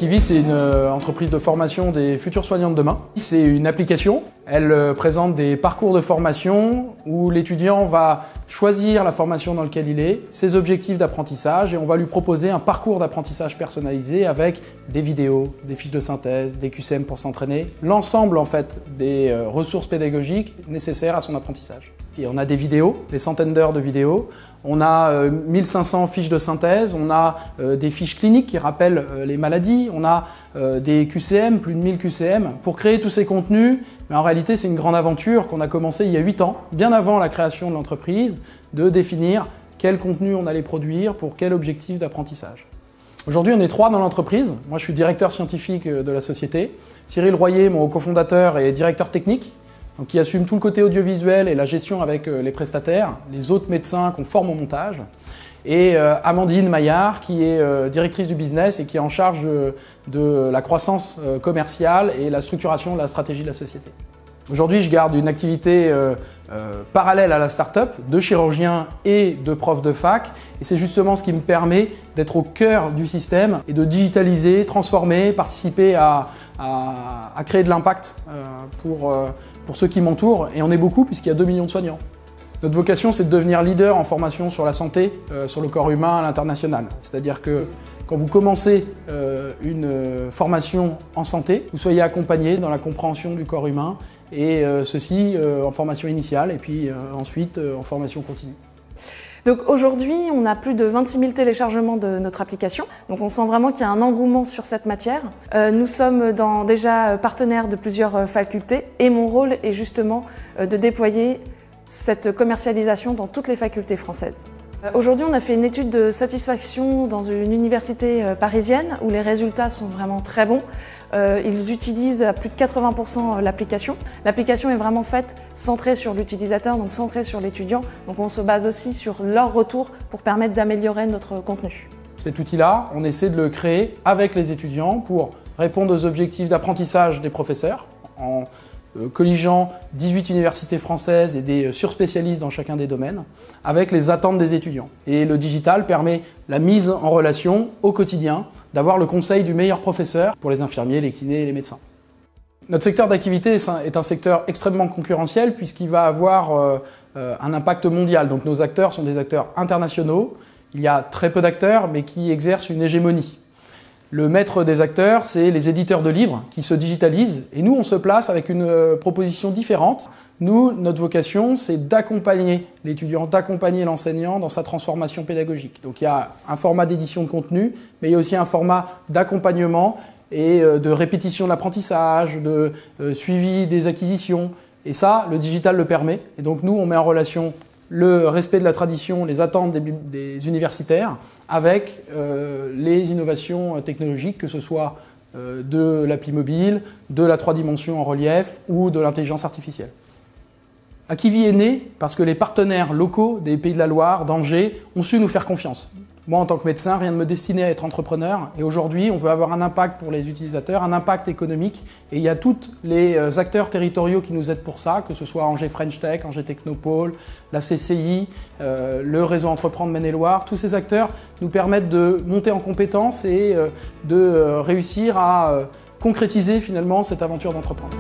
Akivi, c'est une entreprise de formation des futurs soignants de demain. C'est une application. Elle présente des parcours de formation où l'étudiant va choisir la formation dans laquelle il est, ses objectifs d'apprentissage, et on va lui proposer un parcours d'apprentissage personnalisé avec des vidéos, des fiches de synthèse, des QCM pour s'entraîner, l'ensemble en fait des ressources pédagogiques nécessaires à son apprentissage. Et on a des vidéos, des centaines d'heures de vidéos, on a 1500 fiches de synthèse, on a des fiches cliniques qui rappellent les maladies, on a des QCM, plus de 1000 QCM. Pour créer tous ces contenus, mais en réalité c'est une grande aventure qu'on a commencé il y a 8 ans, bien avant la création de l'entreprise, de définir quel contenu on allait produire pour quel objectif d'apprentissage. Aujourd'hui, on est 3 dans l'entreprise. Moi, je suis directeur scientifique de la société. Cyril Royer, mon cofondateur, est directeur technique, donc qui assume tout le côté audiovisuel et la gestion avec les prestataires, les autres médecins qu'on forme au montage. Et Amandine Maillard, qui est directrice du business et qui est en charge de la croissance commerciale et la structuration de la stratégie de la société. Aujourd'hui, je garde une activité parallèle à la start-up, de chirurgien et de prof de fac. Et c'est justement ce qui me permet d'être au cœur du système et de digitaliser, transformer, participer à créer de l'impact pour ceux qui m'entourent. Et on est beaucoup puisqu'il y a 2 millions de soignants. Notre vocation, c'est de devenir leader en formation sur la santé, sur le corps humain à l'international. C'est-à-dire que quand vous commencez une formation en santé, vous soyez accompagné dans la compréhension du corps humain, et ceci en formation initiale et puis ensuite en formation continue. Donc aujourd'hui, on a plus de 26 000 téléchargements de notre application. Donc on sent vraiment qu'il y a un engouement sur cette matière. Nous sommes déjà partenaires de plusieurs facultés et mon rôle est justement de déployer cette commercialisation dans toutes les facultés françaises. Aujourd'hui, on a fait une étude de satisfaction dans une université parisienne où les résultats sont vraiment très bons. Ils utilisent à plus de 80% l'application. L'application est vraiment faite centrée sur l'utilisateur, donc centrée sur l'étudiant. Donc on se base aussi sur leur retour pour permettre d'améliorer notre contenu. Cet outil-là, on essaie de le créer avec les étudiants pour répondre aux objectifs d'apprentissage des professeurs en colligeant 18 universités françaises et des surspécialistes dans chacun des domaines, avec les attentes des étudiants. Et le digital permet la mise en relation au quotidien, d'avoir le conseil du meilleur professeur pour les infirmiers, les kinés et les médecins. Notre secteur d'activité est un secteur extrêmement concurrentiel puisqu'il va avoir un impact mondial. Donc nos acteurs sont des acteurs internationaux. Il y a très peu d'acteurs, mais qui exercent une hégémonie. Le maître des acteurs, c'est les éditeurs de livres qui se digitalisent. Et nous, on se place avec une proposition différente. Nous, notre vocation, c'est d'accompagner l'étudiant, d'accompagner l'enseignant dans sa transformation pédagogique. Donc il y a un format d'édition de contenu, mais il y a aussi un format d'accompagnement et de répétition de l'apprentissage, de suivi des acquisitions. Et ça, le digital le permet. Et donc nous, on met en relation le respect de la tradition, les attentes des universitaires avec les innovations technologiques, que ce soit de l'appli mobile, de la 3 dimensions en relief ou de l'intelligence artificielle. Akivi est né parce que les partenaires locaux des Pays de la Loire, d'Angers, ont su nous faire confiance. Moi, en tant que médecin, rien ne me destinait à être entrepreneur. Et aujourd'hui, on veut avoir un impact pour les utilisateurs, un impact économique. Et il y a tous les acteurs territoriaux qui nous aident pour ça, que ce soit Angers French Tech, Angers Technopole, la CCI, le réseau Entreprendre Maine-et-Loire. Tous ces acteurs nous permettent de monter en compétences et de réussir à concrétiser finalement cette aventure d'entreprendre.